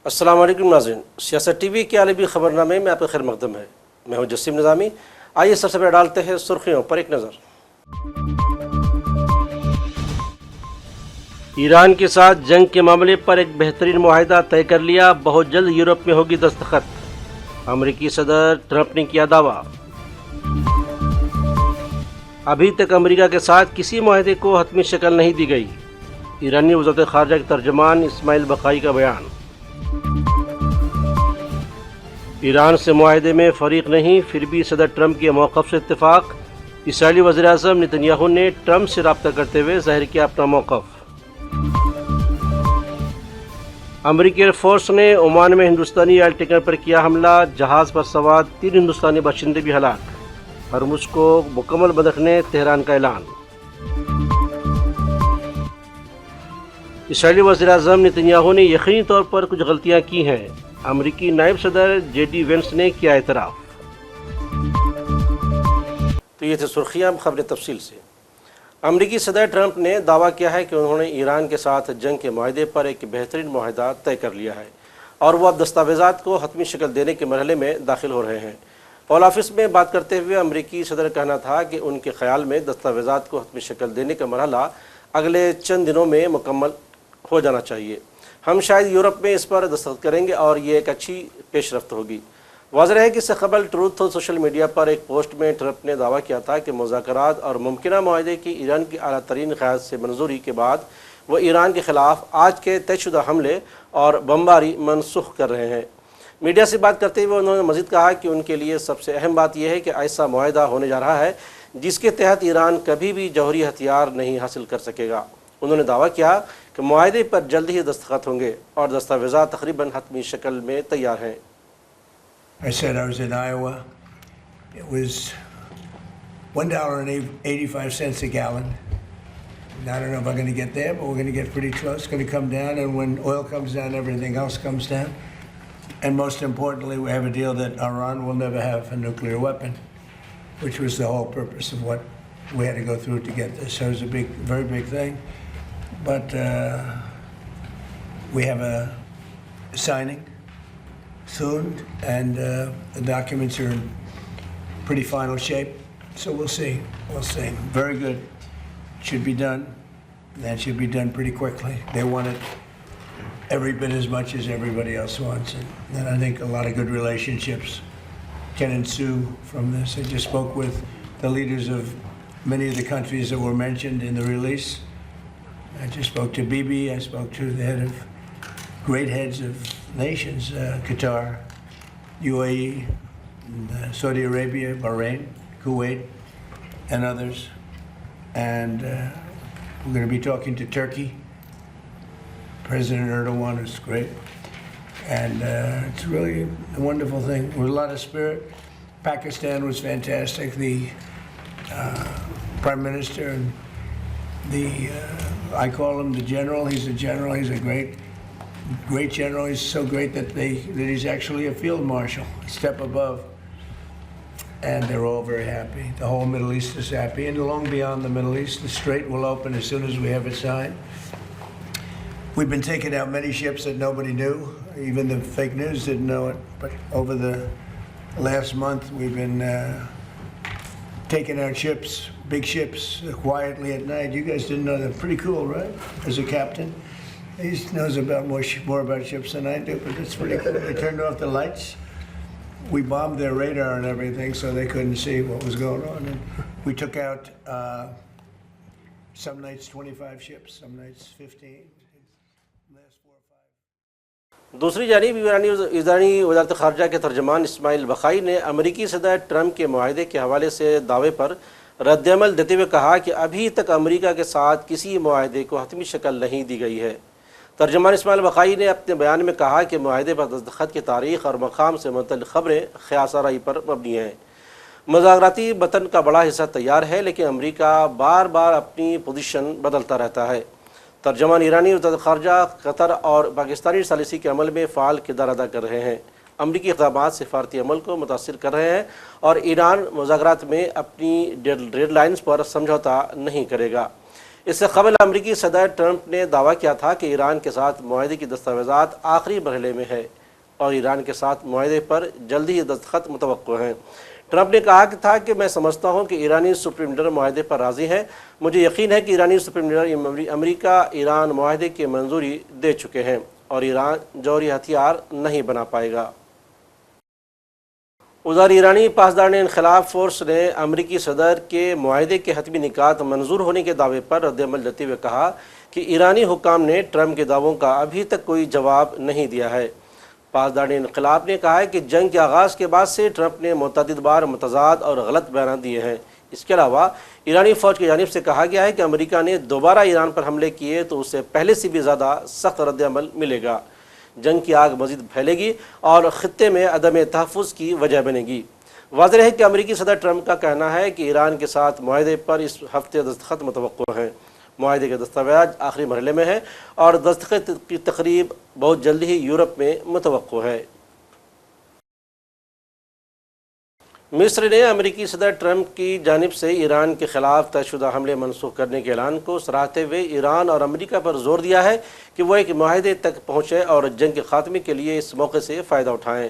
السلام علیکم ناظرین، سیاست ٹی وی کے عالمی خبر نامے میں آپ کا خیر مقدم ہے۔ میں ہوں جسیم نظامی۔ آئیے سب سے پہلے ڈالتے ہیں سرخیوں پر ایک نظر۔ ایران کے ساتھ جنگ کے معاملے پر ایک بہترین معاہدہ طے کر لیا، بہت جلد یورپ میں ہوگی دستخط، امریکی صدر ٹرمپ نے کیا دعویٰ۔ ابھی تک امریکہ کے ساتھ کسی معاہدے کو حتمی شکل نہیں دی گئی، ایرانی وزارت خارجہ کے ترجمان اسماعیل بقائی کا بیان۔ ایران سے معاہدے میں فریق نہیں، پھر بھی صدر ٹرمپ کے موقف سے اتفاق، اسرائیلی وزیر اعظم نتنیاہو نے ٹرمپ سے رابطہ کرتے ہوئے ظاہر کیا اپنا موقف۔ امریکی ایئر فورس نے عمان میں ہندوستانی آئل ٹینکر پر کیا حملہ، جہاز پر سوار 3 ہندوستانی باشندے بھی ہلاک، ہرمز کو مکمل بند رکھنے تہران کا اعلان۔ اسرائیلی وزیر اعظم نتنیاہو نے یقینی طور پر کچھ غلطیاں کی ہیں، امریکی نائب صدر جے ڈی وینس نے کیا اعتراف۔ تو یہ تھے سرخیاں، خبریں تفصیل سے۔ امریکی صدر ٹرمپ نے دعویٰ کیا ہے کہ انہوں نے ایران کے ساتھ جنگ کے معاہدے پر ایک بہترین معاہدہ طے کر لیا ہے اور وہ اب دستاویزات کو حتمی شکل دینے کے مرحلے میں داخل ہو رہے ہیں۔ اوول آفس میں بات کرتے ہوئے امریکی صدر کا کہنا تھا کہ ان کے خیال میں دستاویزات کو حتمی شکل دینے کا مرحلہ اگلے چند دنوں میں مکمل ہو جانا چاہیے۔ ہم شاید یورپ میں اس پر دستخط کریں گے اور یہ ایک اچھی پیش رفت ہوگی۔ واضح ہے کہ اس سے قبل ٹروتھ سوشل میڈیا پر ایک پوسٹ میں ٹرمپ نے دعویٰ کیا تھا کہ مذاکرات اور ممکنہ معاہدے کی ایران کی اعلیٰ ترین قیادت سے منظوری کے بعد وہ ایران کے خلاف آج کے طے شدہ حملے اور بمباری منسوخ کر رہے ہیں۔ میڈیا سے بات کرتے ہوئے انہوں نے مزید کہا کہ ان کے لیے سب سے اہم بات یہ ہے کہ ایسا معاہدہ ہونے جا رہا ہے جس کے تحت ایران کبھی بھی جوہری ہتھیار نہیں حاصل کر سکے گا۔ انہوں نے دعویٰ کیا کہ معاہدے پر جلد ہی دستخط ہوں گے اور دستاویزات تقریباً حتمی شکل میں تیار ہیں۔ I said I was in Iowa. It was $1.85 a gallon. And I don't know if I'm going to get there, but we're going to get pretty close. It's going to come down, and when oil comes down, everything else comes down. And most importantly, we have a deal that Iran will never have a nuclear weapon, which was the whole purpose of what we had to go through to get this. So it was a big, very big thing. But we have a signing soon, and the documents are in pretty final shape. So we'll see. We'll see. Very good. Should be done. That should be done pretty quickly. They want it every bit as much as everybody else wants it. And I think a lot of good relationships can ensue from this. I just spoke with the leaders of many of the countries that were mentioned in the release. I just spoke to Bibi. I spoke to the great heads of nations, Qatar, UAE, Saudi Arabia, Bahrain, Kuwait, and others. And we're going to be talking to Turkey. President Erdogan is great. And it's really a wonderful thing with a lot of spirit. Pakistan was fantastic. The Prime Minister and I call him the general. He's a general. He's a great general. He's so great that he's actually a field marshal, a step above. And they're all very happy. The whole Middle East is happy. And long beyond the Middle East, the Strait will open as soon as we have it signed. We've been taking out many ships that nobody knew. Even the fake news didn't know it. But over the last month, we've been taking out ships, big ships, quietly at night. You guys didn't know that. Pretty cool, right? As a captain. He knows about more about ships than I do, but it's pretty cool. They turned off the lights. We bombed their radar and everything, so they couldn't see what was going on. And we took out some nights 25 ships, some nights 15. Last 4 or 5. دوسری جانب ایرانی وزارت خارجہ کے ترجمان اسماعیل بقائی نے امریکی صدر ٹرمپ کے معاہدے کے حوالے سے دعوے پر رد عمل دیتے ہوئے کہا کہ ابھی تک امریکہ کے ساتھ کسی معاہدے کو حتمی شکل نہیں دی گئی ہے۔ ترجمان اسماعیل بقائی نے اپنے بیان میں کہا کہ معاہدے پر دستخط کی تاریخ اور مقام سے متعلق خبریں خیال سرائی پر مبنی ہیں۔ مذاکراتی متن کا بڑا حصہ تیار ہے، لیکن امریکہ بار بار اپنی پوزیشن بدلتا رہتا ہے۔ ترجمان ایرانی وزارت خارجہ قطر اور پاکستانی ثالثی کے عمل میں فعال کردار ادا کر رہے ہیں۔ امریکی اقدامات سفارتی عمل کو متاثر کر رہے ہیں اور ایران مذاکرات میں اپنی ڈیڈ لائنز پر سمجھوتا نہیں کرے گا۔ اس سے قبل امریکی صدر ٹرمپ نے دعویٰ کیا تھا کہ ایران کے ساتھ معاہدے کی دستاویزات آخری مرحلے میں ہے اور ایران کے ساتھ معاہدے پر جلدی ہی دستخط متوقع ہیں۔ ٹرمپ نے کہا تھا کہ میں سمجھتا ہوں کہ ایرانی سپریم لیڈر معاہدے پر راضی ہیں۔ مجھے یقین ہے کہ ایرانی سپریم لیڈر امریکہ ایران معاہدے کی منظوری دے چکے ہیں اور ایران جوہری ہتھیار نہیں بنا پائے گا۔ ادھر ایرانی پاسداران انقلاب فورس نے امریکی صدر کے معاہدے کے حتمی نکات منظور ہونے کے دعوے پر رد عمل دیتے ہوئے کہا کہ ایرانی حکام نے ٹرمپ کے دعووں کا ابھی تک کوئی جواب نہیں دیا ہے۔ پاسداران انقلاب نے کہا ہے کہ جنگ کے آغاز کے بعد سے ٹرمپ نے متعدد بار متضاد اور غلط بیانات دیے ہیں۔ اس کے علاوہ ایرانی فوج کی جانب سے کہا گیا ہے کہ امریکہ نے دوبارہ ایران پر حملے کیے تو اس سے پہلے سے بھی زیادہ سخت رد عمل ملے گا۔ جنگ کی آگ مزید پھیلے گی اور خطے میں عدم تحفظ کی وجہ بنے گی۔ واضح ہے کہ امریکی صدر ٹرمپ کا کہنا ہے کہ ایران کے ساتھ معاہدے پر اس ہفتے دستخط متوقع ہیں۔ معاہدے کے دستاویز آخری مرحلے میں ہیں اور دستخط کی تقریب بہت جلد ہی یورپ میں متوقع ہے۔ مصر نے امریکی صدر ٹرمپ کی جانب سے ایران کے خلاف طے شدہ حملے منسوخ کرنے کے اعلان کو سراہتے ہوئے ایران اور امریکہ پر زور دیا ہے کہ وہ ایک معاہدے تک پہنچے اور جنگ کے خاتمے کے لیے اس موقع سے فائدہ اٹھائیں۔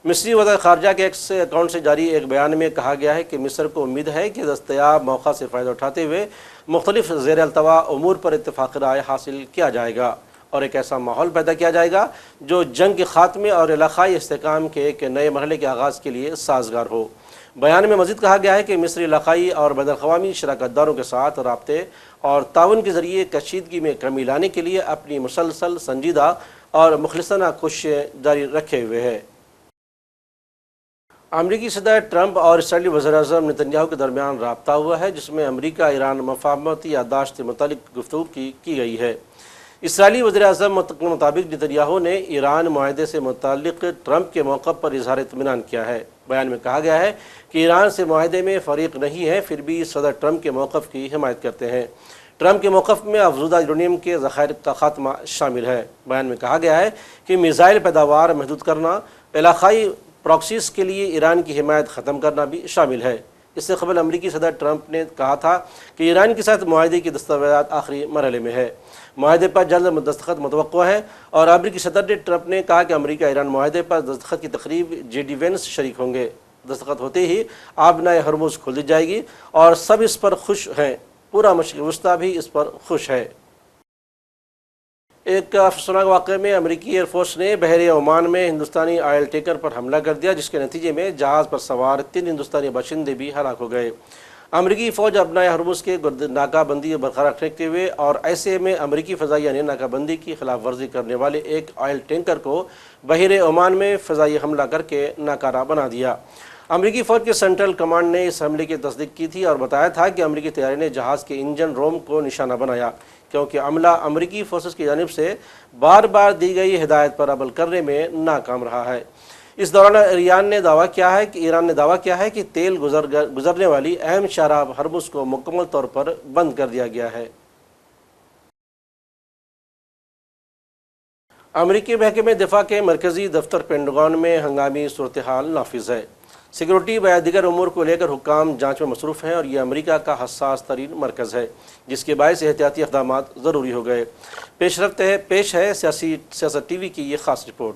مصری وزارت خارجہ کے ایکس اکاؤنٹ سے جاری ایک بیان میں کہا گیا ہے کہ مصر کو امید ہے کہ دستیاب موقع سے فائدہ اٹھاتے ہوئے مختلف زیر التوا امور پر اتفاق رائے حاصل کیا جائے گا اور ایک ایسا ماحول پیدا کیا جائے گا جو جنگ کے خاتمے اور علاقائی استحکام کے ایک نئے مرحلے کے آغاز کے لیے سازگار ہو۔ بیان میں مزید کہا گیا ہے کہ مصر علاقائی اور بین الاقوامی شراکت داروں کے ساتھ رابطے اور تعاون کے ذریعے کشیدگی میں کمی لانے کے لیے اپنی مسلسل سنجیدہ اور مخلصانہ کوششیں جاری رکھے ہوئے ہے۔ امریکی صدر ٹرمپ اور اسرائیلی وزیر اعظم نتنیاہو کے درمیان رابطہ ہوا ہے جس میں امریکہ ایران مفاہمتی یادداشت سے متعلق گفتگو کی گئی ہے۔ اسرائیلی وزیر اعظم کے مطابق نتنیاہو نے ایران معاہدے سے متعلق ٹرمپ کے موقف پر اظہار اطمینان کیا ہے۔ بیان میں کہا گیا ہے کہ ایران سے معاہدے میں فریق نہیں ہے پھر بھی صدر ٹرمپ کے موقف کی حمایت کرتے ہیں۔ ٹرمپ کے موقف میں افزودہ یورینیم کے ذخائر کا خاتمہ شامل ہے۔ بیان میں کہا گیا ہے کہ میزائل پیداوار محدود کرنا، علاقائی پراکسیز کے لیے ایران کی حمایت ختم کرنا بھی شامل ہے۔ اس سے قبل امریکی صدر ٹرمپ نے کہا تھا کہ ایران کے ساتھ معاہدے کی دستاویزات آخری مرحلے میں ہے۔ معاہدے پر جلد دستخط متوقع ہے اور امریکی صدر ٹرمپ نے کہا کہ امریکہ ایران معاہدے پر دستخط کی تقریب جے ڈی وینس شریک ہوں گے۔ دستخط ہوتے ہی آبنائے ہرمز کھول دی جائے گی اور سب اس پر خوش ہیں۔ پورا مشرق وسطیٰ بھی اس پر خوش ہے۔ ایک افسوسناک واقعے میں امریکی ایئر فورس نے بحر عمان میں ہندوستانی آئل ٹینکر پر حملہ کر دیا جس کے نتیجے میں جہاز پر سوار 3 ہندوستانی باشندے بھی ہلاک ہو گئے۔ امریکی فوج ابنائے ہرمز کے ناکہ بندی برقرار رکھتے ہوئے اور ایسے میں امریکی فضائیہ نے ناکہ بندی کی خلاف ورزی کرنے والے ایک آئل ٹینکر کو بحر عمان میں فضائی حملہ کر کے ناکارہ بنا دیا۔ امریکی فوج کے سینٹرل کمانڈ نے اس حملے کی تصدیق کی تھی اور بتایا تھا کہ امریکی طیارے نے جہاز کے انجن روم کو نشانہ بنایا کیونکہ عملہ امریکی فورسز کی جانب سے بار بار دی گئی ہدایت پر عمل کرنے میں ناکام رہا ہے۔ اس دوران ایران نے دعویٰ کیا ہے کہ تیل گزرنے والی اہم شاہراہ ہرمز کو مکمل طور پر بند کر دیا گیا ہے۔ امریکی محکمہ دفاع کے مرکزی دفتر پینٹاگن میں ہنگامی صورتحال نافذ ہے۔ سیکورٹی و دیگر امور کو لے کر حکام جانچ میں مصروف ہیں اور یہ امریکہ کا حساس ترین مرکز ہے جس کے باعث احتیاطی اقدامات ضروری ہو گئے۔ پیش ہے سیاست ٹی وی کی یہ خاص رپورٹ۔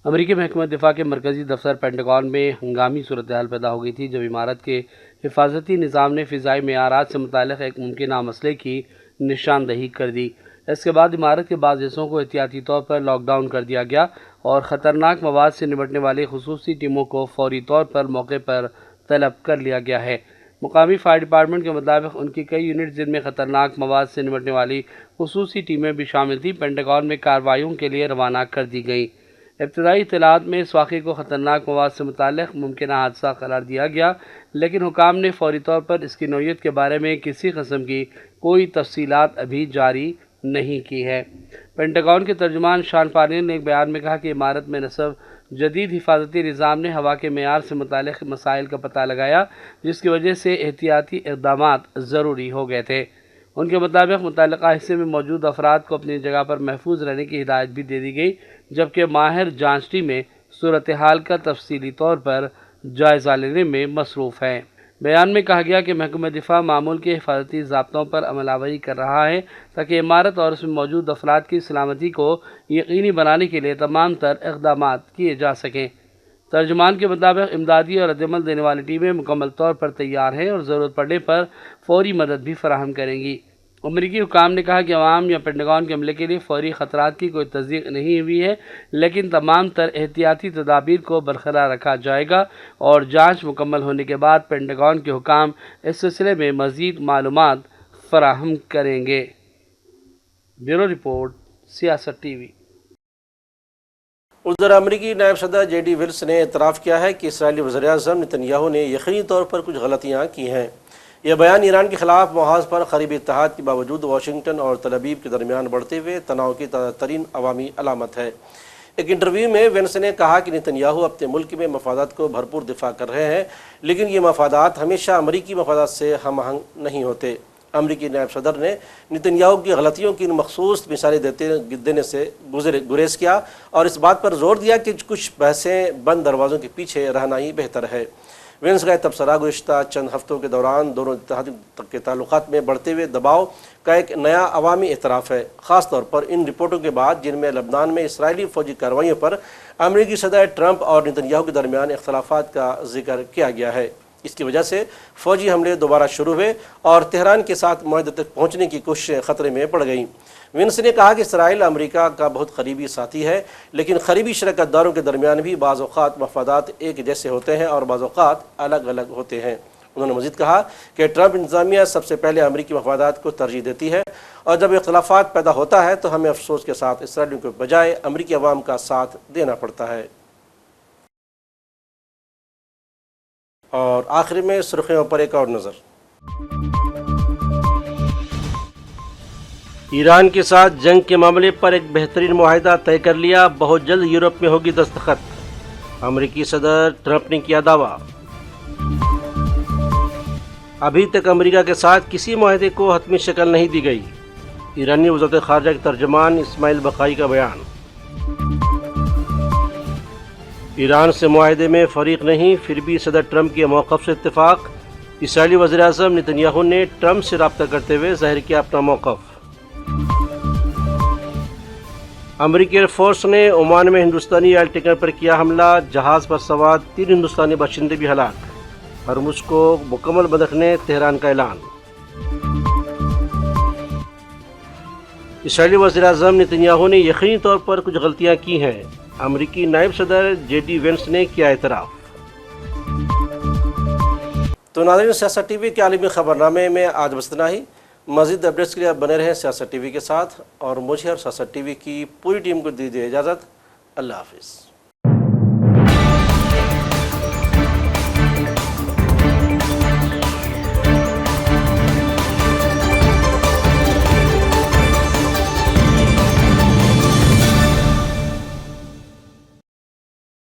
امریکی محکمہ دفاع کے مرکزی دفتر پینٹاگن میں ہنگامی صورتحال پیدا ہو گئی تھی جب عمارت کے حفاظتی نظام نے فضائی معیارات سے متعلق ایک ممکنہ مسئلے کی نشاندہی کر دی۔ اس کے بعد عمارت کے بعض حصوں کو احتیاطی طور پر لاک ڈاؤن کر دیا گیا اور خطرناک مواد سے نمٹنے والی خصوصی ٹیموں کو فوری طور پر موقع پر طلب کر لیا گیا ہے۔ مقامی فائر ڈپارٹمنٹ کے مطابق ان کی کئی یونٹ جن میں خطرناک مواد سے نمٹنے والی خصوصی ٹیمیں بھی شامل تھیں پینٹاگن میں کارروائیوں کے لیے روانہ کر دی گئیں۔ ابتدائی اطلاعات میں اس واقعے کو خطرناک مواد سے متعلق ممکنہ حادثہ قرار دیا گیا لیکن حکام نے فوری طور پر اس کی نوعیت کے بارے میں کسی قسم کی کوئی تفصیلات ابھی جاری نہیں کی ہے۔ پینٹاگن کے ترجمان شان پارنیل نے ایک بیان میں کہا کہ عمارت میں نصب جدید حفاظتی نظام نے ہوا کے معیار سے متعلق مسائل کا پتہ لگایا جس کی وجہ سے احتیاطی اقدامات ضروری ہو گئے تھے۔ ان کے مطابق متعلقہ حصے میں موجود افراد کو اپنی جگہ پر محفوظ رہنے کی ہدایت بھی دے دی گئی جبکہ ماہر جانچ ٹیمیں صورتحال کا تفصیلی طور پر جائزہ لینے میں مصروف ہیں۔ بیان میں کہا گیا کہ محکمہ دفاع معمول کے حفاظتی ضابطوں پر عمل آوری کر رہا ہے تاکہ عمارت اور اس میں موجود افراد کی سلامتی کو یقینی بنانے کے لیے تمام تر اقدامات کیے جا سکیں۔ ترجمان کے مطابق امدادی اور ردعمل دینے والی ٹیمیں مکمل طور پر تیار ہیں اور ضرورت پڑنے پر فوری مدد بھی فراہم کریں گی۔ امریکی حکام نے کہا کہ عوام یا پینٹاگن کے عملے کے لیے فوری خطرات کی کوئی تصدیق نہیں ہوئی ہے، لیکن تمام تر احتیاطی تدابیر کو برقرار رکھا جائے گا اور جانچ مکمل ہونے کے بعد پینٹاگن کے حکام اس سلسلے میں مزید معلومات فراہم کریں گے۔ بیورو رپورٹ، سیاست ٹی وی۔ ادھر امریکی نائب صدر جے ڈی وینس نے اعتراف کیا ہے کہ اسرائیلی وزیراعظم نتن یاہو نے یقینی طور پر کچھ غلطیاں کی ہیں۔ یہ بیان ایران کے خلاف محاذ پر قریبی اتحاد کے باوجود واشنگٹن اور تل ابیب کے درمیان بڑھتے ہوئے تناؤ کی تازہ ترین عوامی علامت ہے۔ ایک انٹرویو میں وینس نے کہا کہ نتن یاہو اپنے ملک میں مفادات کو بھرپور دفاع کر رہے ہیں، لیکن یہ مفادات ہمیشہ امریکی مفادات سے ہم آہنگ نہیں ہوتے۔ امریکی نائب صدر نے نتن یاہو کی غلطیوں کی مخصوص مثالیں دینے سے گریز کیا اور اس بات پر زور دیا کہ کچھ بحثیں بند دروازوں کے پیچھے رہنا ہی بہتر ہے۔ وینس کا تبصرہ گزشتہ چند ہفتوں کے دوران دونوں اتحادیوں کے تعلقات میں بڑھتے ہوئے دباؤ کا ایک نیا عوامی اعتراف ہے، خاص طور پر ان رپورٹوں کے بعد جن میں لبنان میں اسرائیلی فوجی کارروائیوں پر امریکی صدر ٹرمپ اور نتن یاہو کے درمیان اختلافات کا ذکر کیا گیا ہے۔ اس کی وجہ سے فوجی حملے دوبارہ شروع ہوئے اور تہران کے ساتھ معاہدے تک پہنچنے کی کوششیں خطرے میں پڑ گئیں۔ وینس نے کہا کہ اسرائیل امریکہ کا بہت قریبی ساتھی ہے، لیکن قریبی شراکت داروں کے درمیان بھی بعض اوقات مفادات ایک جیسے ہوتے ہیں اور بعض اوقات الگ الگ ہوتے ہیں۔ انہوں نے مزید کہا کہ ٹرمپ انتظامیہ سب سے پہلے امریکی مفادات کو ترجیح دیتی ہے اور جب اختلافات پیدا ہوتا ہے تو ہمیں افسوس کے ساتھ اسرائیلیوں کے بجائے امریکی عوام کا ساتھ دینا پڑتا ہے۔ اور آخر میں سرخیوں پر ایک اور نظر۔ ایران کے ساتھ جنگ کے معاملے پر ایک بہترین معاہدہ طے کر لیا، بہت جلد یورپ میں ہوگی دستخط، امریکی صدر ٹرمپ نے کیا دعویٰ۔ ابھی تک امریکہ کے ساتھ کسی معاہدے کو حتمی شکل نہیں دی گئی، ایرانی وزارت خارجہ کے ترجمان اسماعیل بقائی کا بیان۔ ایران سے معاہدے میں فریق نہیں، پھر بھی صدر ٹرمپ کے موقف سے اتفاق، اسرائیلی وزیراعظم نتن یاہو نے ٹرمپ سے رابطہ کرتے ہوئے ظاہر کیا اپنا موقف۔ امریکی ایئر فورس نے عمان میں ہندوستانی آئل ٹینکر پر کیا حملہ، جہاز پر سوار 3 ہندوستانی باشندے بھی ہلاک، ہرمز کو مکمل بند رکھنے تہران کا اعلان۔ اسرائیلی وزیراعظم نتن یاہو نے یقینی طور پر کچھ غلطیاں کی ہیں، امریکی نائب صدر جے ڈی وینس نے کیا اعتراف۔ تو ناظرین، سیاست ٹی وی کے عالمی خبرنامے میں آج بس اتنا ہی۔ مزید اپڈیٹس کے لیے بنے رہیں سیاست ٹی وی کے ساتھ، اور مجھے اور سیاست ٹی وی کی پوری ٹیم کو دیجیے اجازت۔ اللہ حافظ۔